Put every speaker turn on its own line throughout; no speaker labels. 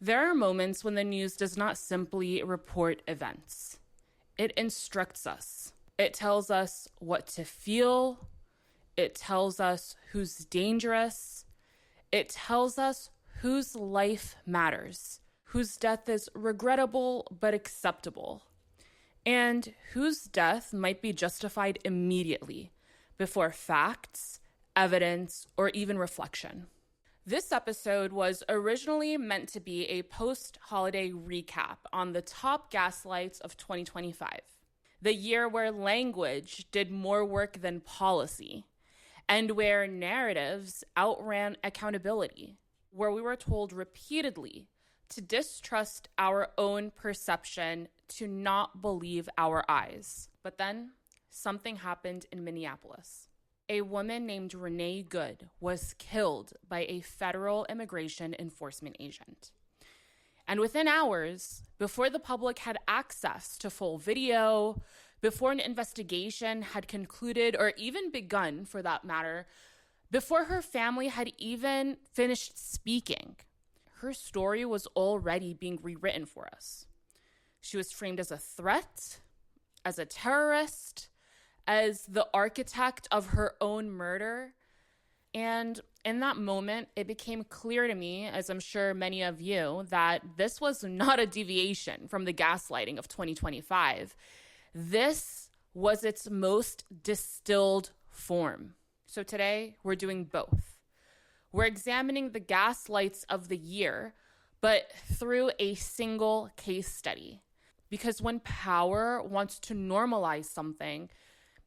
There are moments when the news does not simply report events. It instructs us. It tells us what to feel. It tells us who's dangerous. It tells us whose life matters, whose death is regrettable but acceptable, and whose death might be justified immediately before facts, evidence, or even reflection. This episode was originally meant to be a post-holiday recap on the top gaslights of 2025, the year where language did more work than policy, and where narratives outran accountability, where we were told repeatedly to distrust our own perception, to not believe our eyes. But then something happened in Minneapolis. A woman named Renée Good was killed by a federal immigration enforcement agent. And within hours, before the public had access to full video, before an investigation had concluded or even begun for that matter, before her family had even finished speaking, her story was already being rewritten for us. She was framed as a threat, as a terrorist, as the architect of her own murder. And in that moment, it became clear to me, as I'm sure many of you, that this was not a deviation from the gaslighting of 2025. This was its most distilled form. So today, we're doing both. We're examining the gaslights of the year, but through a single case study. Because when power wants to normalize something,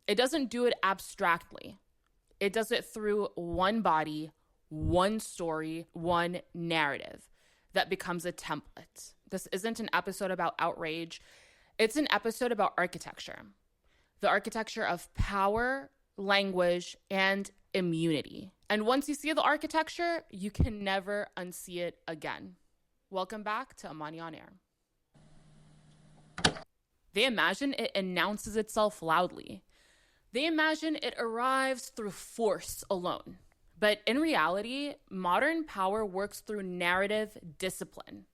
it doesn't do it abstractly. It does it through one body, one story, one narrative that becomes a template. This isn't an episode about outrage. It's an episode about architecture. The architecture of power, language, and immunity. And once you see the architecture, you can never unsee it again. Welcome back to Amani On Air. They imagine it announces itself loudly. They imagine it arrives through force alone. But in reality, modern power works through narrative discipline.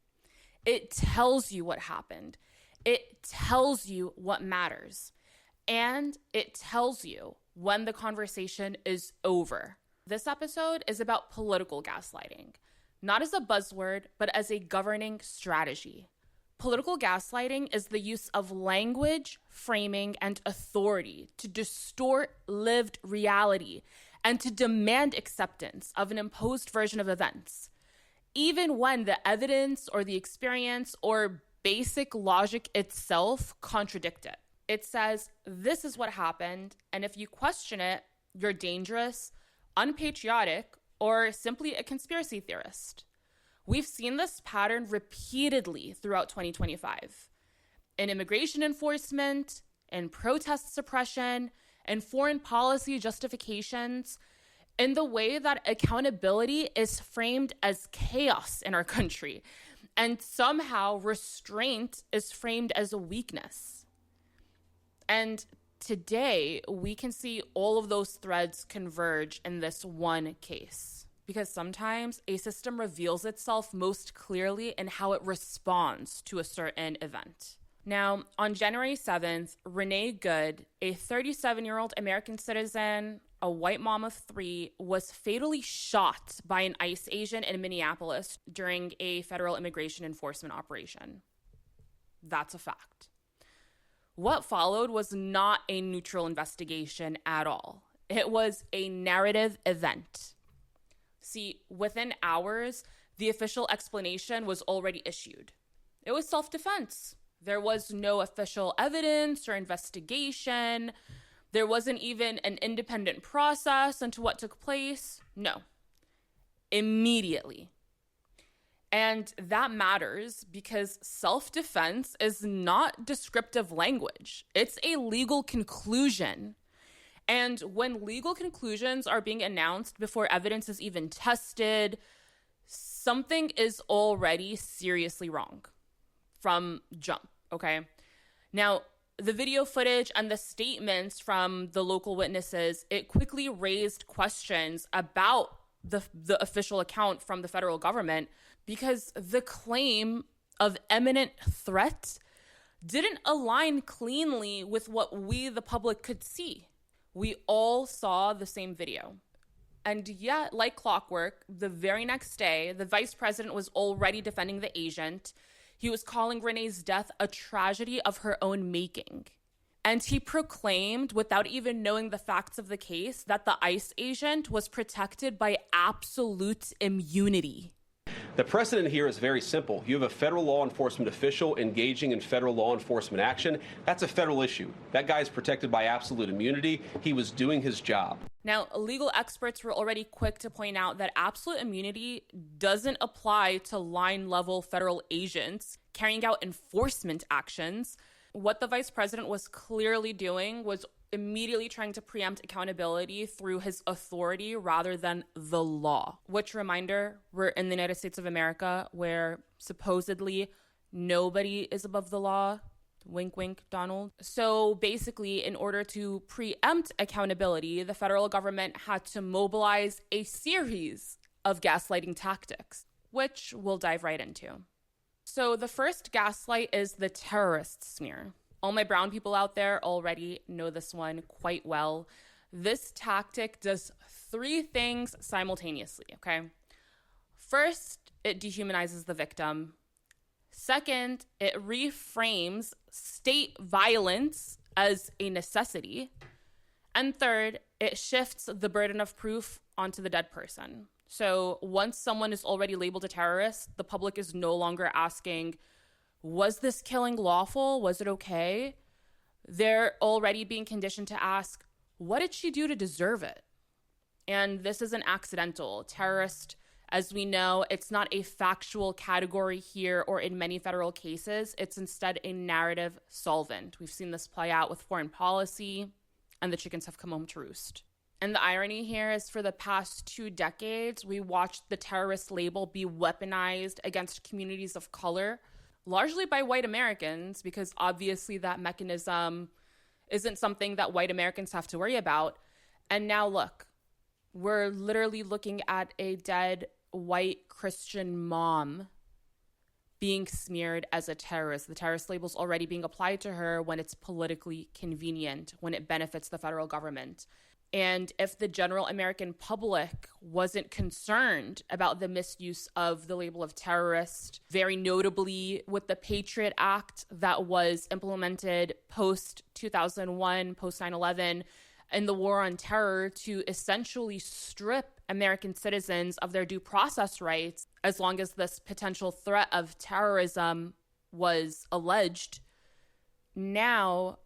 It tells you what happened. It tells you what matters. And it tells you when the conversation is over. This episode is about political gaslighting, not as a buzzword, but as a governing strategy. Political gaslighting is the use of language, framing, and authority to distort lived reality and to demand acceptance of an imposed version of events, even when the evidence or the experience or basic logic itself contradict it. It says, this is what happened, and if you question it, you're dangerous, unpatriotic, or simply a conspiracy theorist. We've seen this pattern repeatedly throughout 2025. In immigration enforcement, in protest suppression, and foreign policy justifications, in the way that accountability is framed as chaos in our country, and somehow restraint is framed as a weakness. And today, we can see all of those threads converge in this one case. Because sometimes a system reveals itself most clearly in how it responds to a certain event. Now, on January 7th, Renée Good, a 37-year-old American citizen, a white mom of 3, was fatally shot by an ICE agent in Minneapolis during a federal immigration enforcement operation. That's a fact. What followed was not a neutral investigation at all. It was a narrative event. See, within hours, the official explanation was already issued. It was self-defense. There was no official evidence or investigation. There wasn't even an independent process into what took place. No. Immediately. And that matters because self-defense is not descriptive language. It's a legal conclusion. And when legal conclusions are being announced before evidence is even tested, something is already seriously wrong from jump, okay? Now, the video footage and the statements from the local witnesses, it quickly raised questions about the official account from the federal government because the claim of imminent threat didn't align cleanly with what we, the public, could see. We all saw the same video. And yet, like clockwork, the very next day, the vice president was already defending the agent. He was calling Renee's death a tragedy of her own making. And he proclaimed, without even knowing the facts of the case, that the ICE agent was protected by absolute immunity.
The precedent here is very simple. You have a federal law enforcement official engaging in federal law enforcement action. That's a federal issue. That guy's protected by absolute immunity. He was doing his job.
Now, legal experts were already quick to point out that absolute immunity doesn't apply to line-level federal agents carrying out enforcement actions. What the vice president was clearly doing was immediately trying to preempt accountability through his authority rather than the law. Which, reminder, we're in the United States of America, where supposedly nobody is above the law. Wink, wink, Donald. So basically, in order to preempt accountability, the federal government had to mobilize a series of gaslighting tactics, which we'll dive right into. So the first gaslight is the terrorist smear. All my brown people out there already know this one quite well. This tactic does three things simultaneously, okay? First, it dehumanizes the victim. Second, it reframes state violence as a necessity. And third, it shifts the burden of proof onto the dead person. So once someone is already labeled a terrorist, the public is no longer asking, was this killing lawful? Was it okay? They're already being conditioned to ask, what did she do to deserve it? And this isn't accidental. Terrorist, as we know, it's not a factual category here or in many federal cases. It's instead a narrative solvent. We've seen this play out with foreign policy, and the chickens have come home to roost. And the irony here is for the past 2 decades, we watched the terrorist label be weaponized against communities of color, largely by white Americans, because obviously that mechanism isn't something that white Americans have to worry about. And now look, we're literally looking at a dead white Christian mom being smeared as a terrorist. The terrorist label's already being applied to her when it's politically convenient, when it benefits the federal government. And if the general American public wasn't concerned about the misuse of the label of terrorist, very notably with the Patriot Act that was implemented post-2001, post-9/11, and the war on terror to essentially strip American citizens of their due process rights as long as this potential threat of terrorism was alleged, now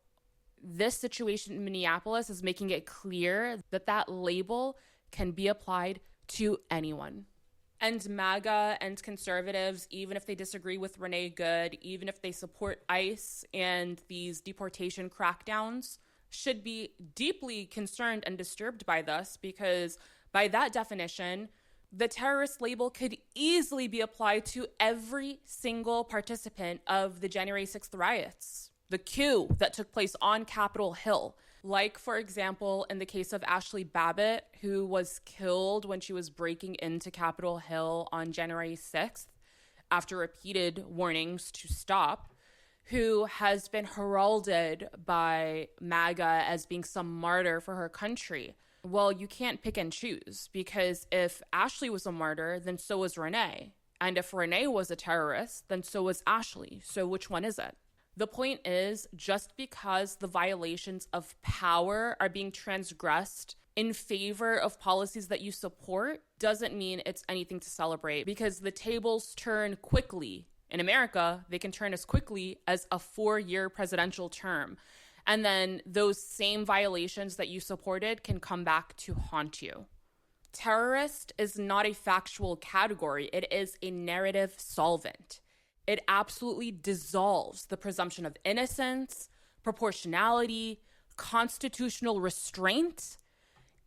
this situation in Minneapolis is making it clear that that label can be applied to anyone. And MAGA and conservatives, even if they disagree with Renée Good, even if they support ICE and these deportation crackdowns, should be deeply concerned and disturbed by this, because by that definition, the terrorist label could easily be applied to every single participant of the January 6th riots. The coup that took place on Capitol Hill. Like, for example, in the case of Ashley Babbitt, who was killed when she was breaking into Capitol Hill on January 6th after repeated warnings to stop, who has been heralded by MAGA as being some martyr for her country. Well, you can't pick and choose, because if Ashley was a martyr, then so was Renee. And if Renee was a terrorist, then so was Ashley. So which one is it? The point is, just because the violations of power are being transgressed in favor of policies that you support doesn't mean it's anything to celebrate, because the tables turn quickly. In America, they can turn as quickly as a 4-year presidential term. And then those same violations that you supported can come back to haunt you. Terrorist is not a factual category. It is a narrative solvent. It absolutely dissolves the presumption of innocence, proportionality, constitutional restraint,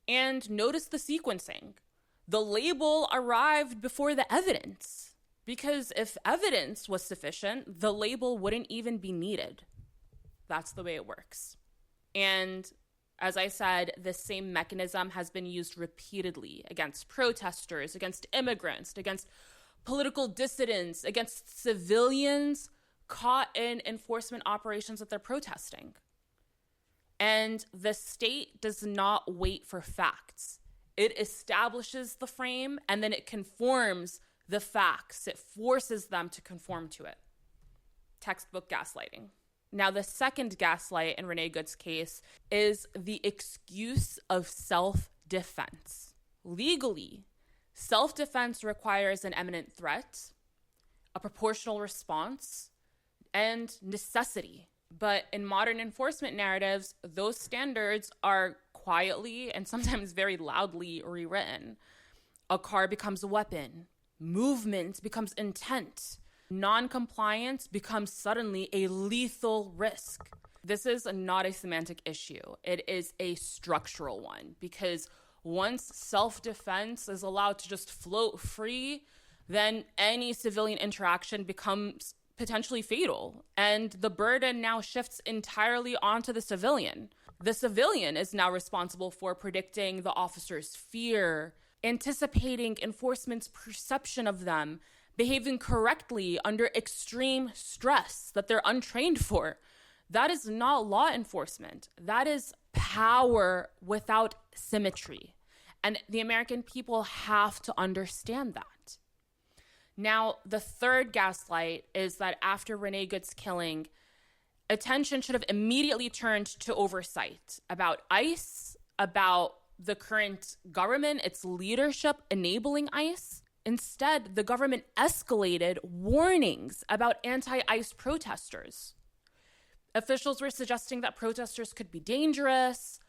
and notice the sequencing. The label arrived before the evidence, because if evidence was sufficient, the label wouldn't even be needed. That's the way it works. And as I said, this same mechanism has been used repeatedly against protesters, against immigrants, against political dissidents, against civilians caught in enforcement operations that they're protesting. And the state does not wait for facts. It establishes the frame and then it conforms the facts. It forces them to conform to it. Textbook gaslighting. Now, the second gaslight in Renée Good's case is the excuse of self-defense. Legally, self-defense requires an imminent threat, a proportional response, and necessity. But in modern enforcement narratives, those standards are quietly and sometimes very loudly rewritten. A car becomes a weapon. Movement becomes intent. Non-compliance becomes suddenly a lethal risk. This is not a semantic issue. It is a structural one, because once self-defense is allowed to just float free, then any civilian interaction becomes potentially fatal. And the burden now shifts entirely onto the civilian. The civilian is now responsible for predicting the officer's fear, anticipating enforcement's perception of them, behaving correctly under extreme stress that they're untrained for. That is not law enforcement. That is power without symmetry. And the American people have to understand that. Now, the third gaslight is that after Renée Good's killing, attention should have immediately turned to oversight about ICE, about the current government, its leadership enabling ICE. Instead, the government escalated warnings about anti-ICE protesters. Officials were suggesting that protesters could be dangerous,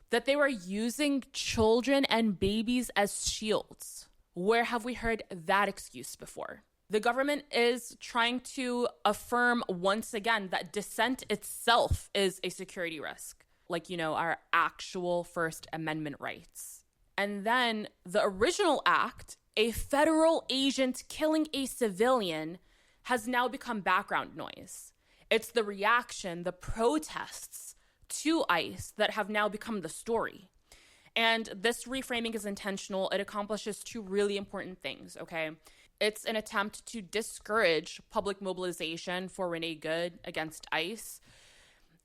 that they were using children and babies as shields. Where have we heard that excuse before? The government is trying to affirm once again that dissent itself is a security risk, like, our actual First Amendment rights. And then the original act, a federal agent killing a civilian, has now become background noise. It's the reaction, the protests to ICE that have now become the story. And this reframing is intentional. It accomplishes two really important things, okay? It's an attempt to discourage public mobilization for Renée Good against ICE.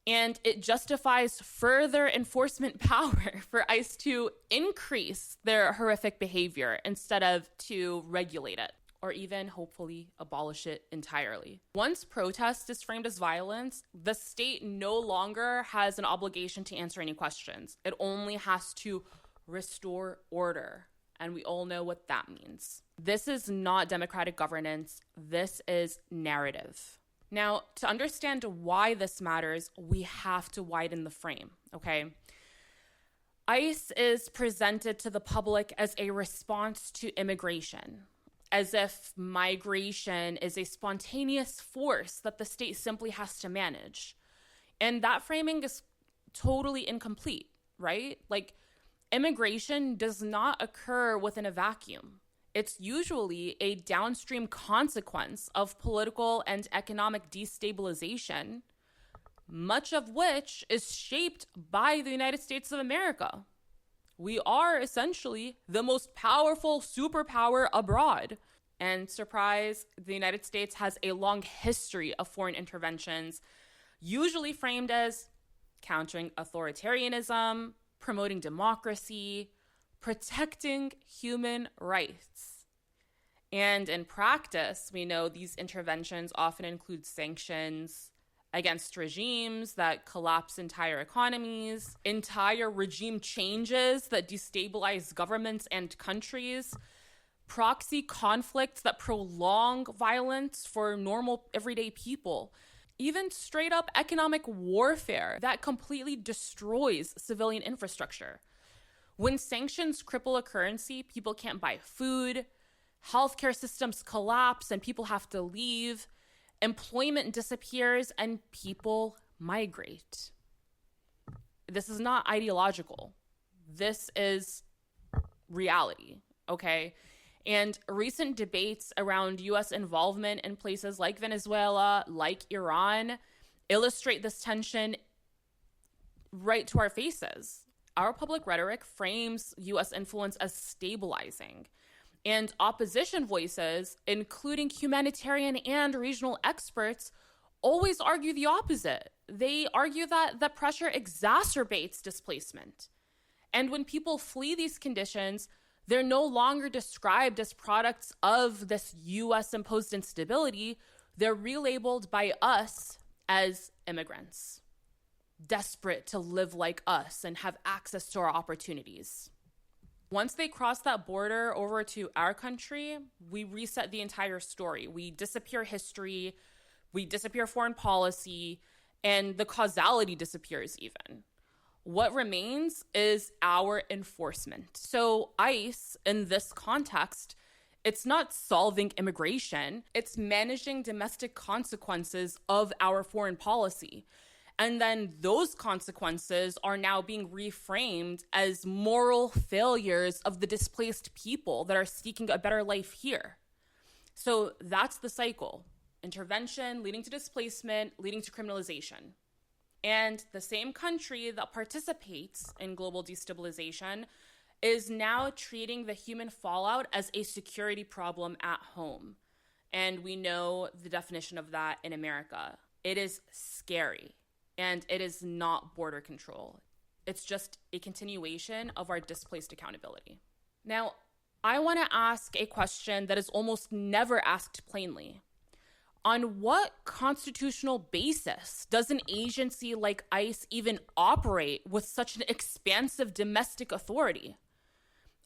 And it justifies further enforcement power for ICE to increase their horrific behavior instead of to regulate it, or even hopefully abolish it entirely. Once protest is framed as violence, the state no longer has an obligation to answer any questions. It only has to restore order. And we all know what that means. This is not democratic governance. This is narrative. Now, to understand why this matters, we have to widen the frame, okay? ICE is presented to the public as a response to immigration, as if migration is a spontaneous force that the state simply has to manage. And that framing is totally incomplete, right? Like, immigration does not occur within a vacuum. It's usually a downstream consequence of political and economic destabilization, much of which is shaped by the United States of America. We are essentially the most powerful superpower abroad. And surprise, the United States has a long history of foreign interventions, usually framed as countering authoritarianism, promoting democracy, protecting human rights. And in practice, we know these interventions often include sanctions against regimes that collapse entire economies, entire regime changes that destabilize governments and countries, proxy conflicts that prolong violence for normal everyday people, even straight up economic warfare that completely destroys civilian infrastructure. When sanctions cripple a currency, people can't buy food, healthcare systems collapse and people have to leave, employment disappears and people migrate. This is not ideological. This is reality, okay? And recent debates around U.S. involvement in places like Venezuela, like Iran, illustrate this tension right to our faces. Our public rhetoric frames U.S. influence as stabilizing. And opposition voices, including humanitarian and regional experts, always argue the opposite. They argue that the pressure exacerbates displacement. And when people flee these conditions, they're no longer described as products of this US imposed instability. They're relabeled by us as immigrants, desperate to live like us and have access to our opportunities. Once they cross that border over to our country, we reset the entire story. We disappear history, we disappear foreign policy, and the causality disappears even. What remains is our enforcement. So ICE, in this context, it's not solving immigration, it's managing domestic consequences of our foreign policy. And then those consequences are now being reframed as moral failures of the displaced people that are seeking a better life here. So that's the cycle. Intervention leading to displacement, leading to criminalization. And the same country that participates in global destabilization is now treating the human fallout as a security problem at home. And we know the definition of that in America. It is scary. And it is not border control. It's just a continuation of our displaced accountability. Now, I want to ask a question that is almost never asked plainly. On what constitutional basis does an agency like ICE even operate with such an expansive domestic authority?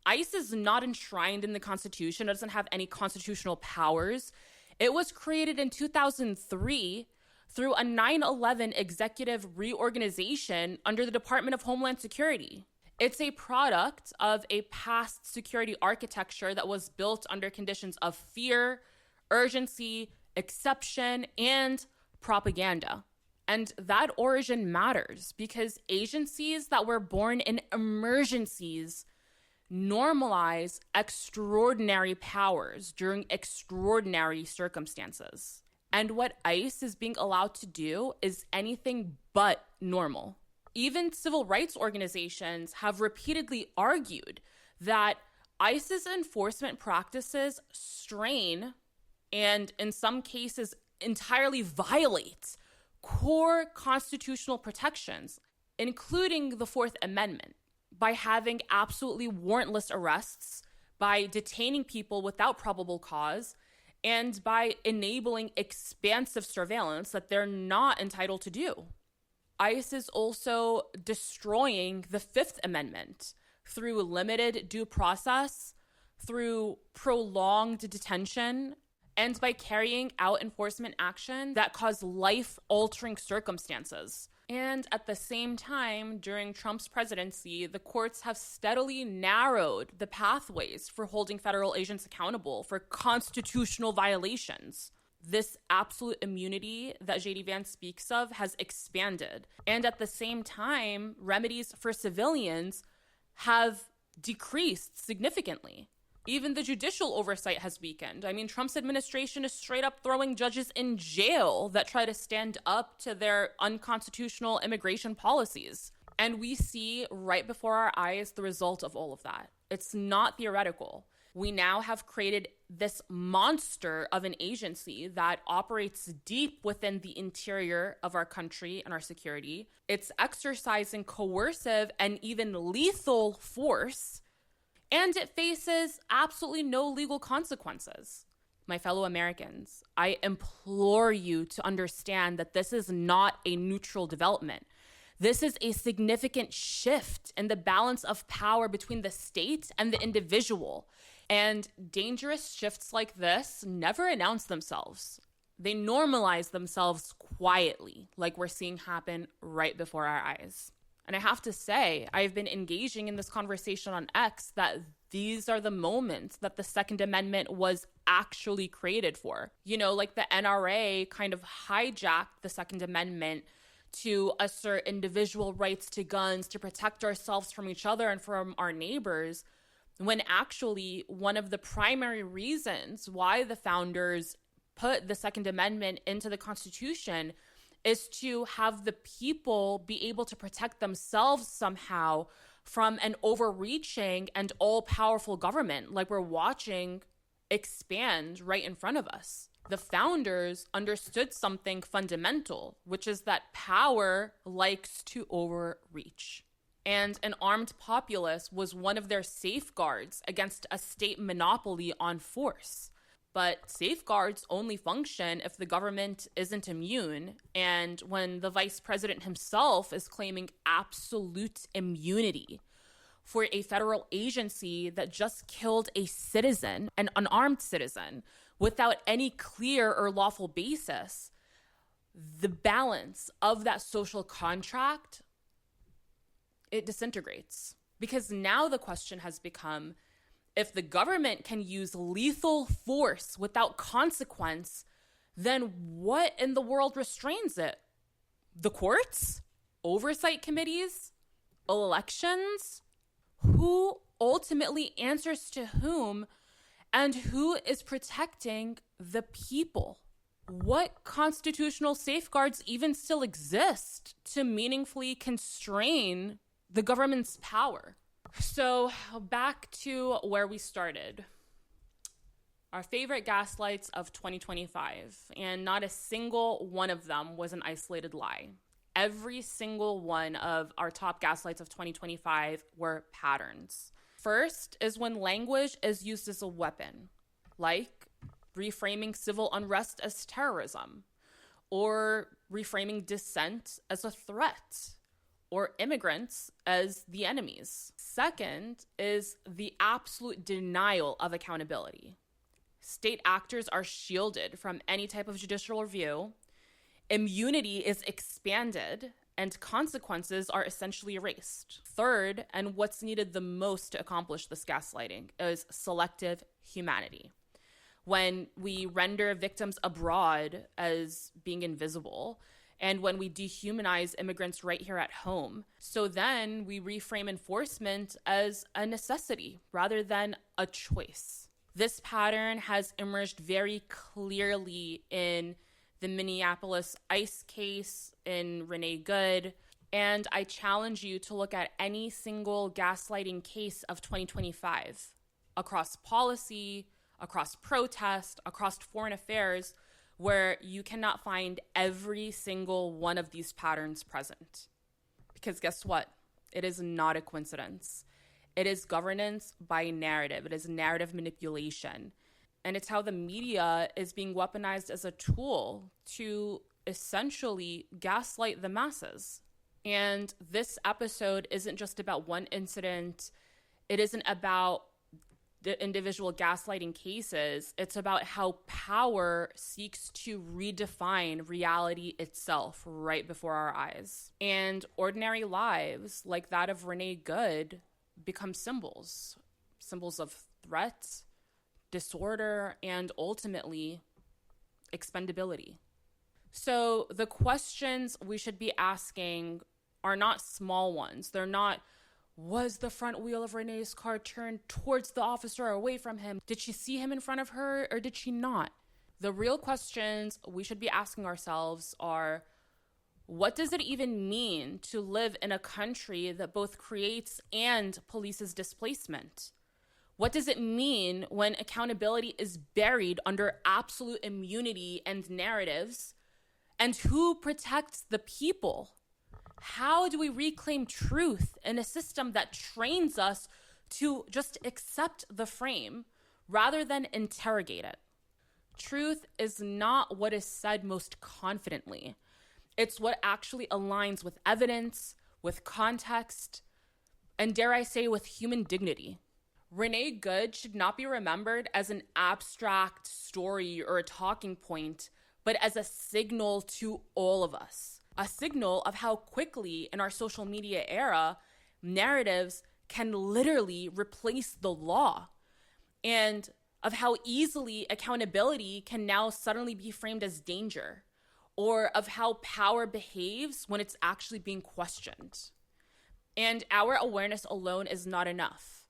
ICE is not enshrined in the Constitution. It doesn't have any constitutional powers. It was created in 2003 through a 9/11 executive reorganization under the Department of Homeland Security. It's a product of a past security architecture that was built under conditions of fear, urgency, exception, and propaganda. And that origin matters because agencies that were born in emergencies normalize extraordinary powers during extraordinary circumstances. And what ICE is being allowed to do is anything but normal. Even civil rights organizations have repeatedly argued that ICE's enforcement practices strain and in some cases entirely violate core constitutional protections, including the Fourth Amendment, by having absolutely warrantless arrests, by detaining people without probable cause, and by enabling expansive surveillance that they're not entitled to do. ICE is also destroying the Fifth Amendment through limited due process, through prolonged detention, and by carrying out enforcement action that cause life-altering circumstances. And at the same time, during Trump's presidency, the courts have steadily narrowed the pathways for holding federal agents accountable for constitutional violations. This absolute immunity that J.D. Vance speaks of has expanded. And at the same time, remedies for civilians have decreased significantly. Even the judicial oversight has weakened. I mean, Trump's administration is straight up throwing judges in jail that try to stand up to their unconstitutional immigration policies. And we see right before our eyes the result of all of that. It's not theoretical. We now have created this monster of an agency that operates deep within the interior of our country and our security. It's exercising coercive and even lethal force, and it faces absolutely no legal consequences. My fellow Americans, I implore you to understand that this is not a neutral development. This is a significant shift in the balance of power between the state and the individual. And dangerous shifts like this never announce themselves. They normalize themselves quietly, like we're seeing happen right before our eyes. And I have to say, I've been engaging in this conversation on X that these are the moments that the Second Amendment was actually created for. You know, like the NRA kind of hijacked the Second Amendment to assert individual rights to guns, to protect ourselves from each other and from our neighbors, when actually one of the primary reasons why the founders put the Second Amendment into the Constitution is to have the people be able to protect themselves somehow from an overreaching and all-powerful government like we're watching expand right in front of us. The founders understood something fundamental, which is that power likes to overreach. And an armed populace was one of their safeguards against a state monopoly on force. But safeguards only function if the government isn't immune, and when the vice president himself is claiming absolute immunity for a federal agency that just killed a citizen, an unarmed citizen, without any clear or lawful basis, the balance of that social contract, it disintegrates. Because now the question has become, if the government can use lethal force without consequence, then what in the world restrains it? The courts? Oversight committees? Elections? Who ultimately answers to whom, and who is protecting the people? What constitutional safeguards even still exist to meaningfully constrain the government's power? So back to where we started. Our favorite gaslights of 2025, and not a single one of them was an isolated lie. Every single one of our top gaslights of 2025 were patterns. First is when language is used as a weapon, like reframing civil unrest as terrorism, or reframing dissent as a threat, or immigrants as the enemies. Second is the absolute denial of accountability. State actors are shielded from any type of judicial review. Immunity is expanded, and consequences are essentially erased. Third, and what's needed the most to accomplish this gaslighting, is selective humanity. When we render victims abroad as being invisible, and when we dehumanize immigrants right here at home. So then we reframe enforcement as a necessity rather than a choice. This pattern has emerged very clearly in the Minneapolis ICE case, in Renée Good, and I challenge you to look at any single gaslighting case of 2025 across policy, across protest, across foreign affairs, where you cannot find every single one of these patterns present. Because guess what? It is not a coincidence. It is governance by narrative. It is narrative manipulation. And it's how the media is being weaponized as a tool to essentially gaslight the masses. And this episode isn't just about one incident. It isn't about the individual gaslighting cases. It's about how power seeks to redefine reality itself right before our eyes. And ordinary lives, like that of Renée Good, become symbols of threat, disorder, and ultimately expendability. So the questions we should be asking are not small ones. They're not, was the front wheel of Renee's car turned towards the officer or away from him? Did she see him in front of her or did she not? The real questions we should be asking ourselves are, what does it even mean to live in a country that both creates and polices displacement? What does it mean when accountability is buried under absolute immunity and narratives? And who protects the people? How do we reclaim truth in a system that trains us to just accept the frame rather than interrogate it? Truth is not what is said most confidently. It's what actually aligns with evidence, with context, and dare I say, with human dignity. Renée Good should not be remembered as an abstract story or a talking point, but as a signal to all of us. A signal of how quickly in our social media era, narratives can literally replace the law, and of how easily accountability can now suddenly be framed as danger, or of how power behaves when it's actually being questioned. And our awareness alone is not enough.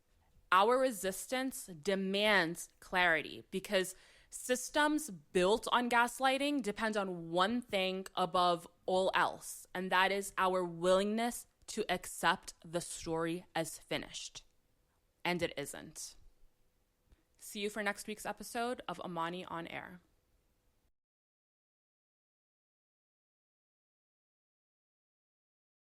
Our resistance demands clarity, because systems built on gaslighting depend on one thing above all else, and that is our willingness to accept the story as finished. And it isn't. See you for next week's episode of Amani on Air.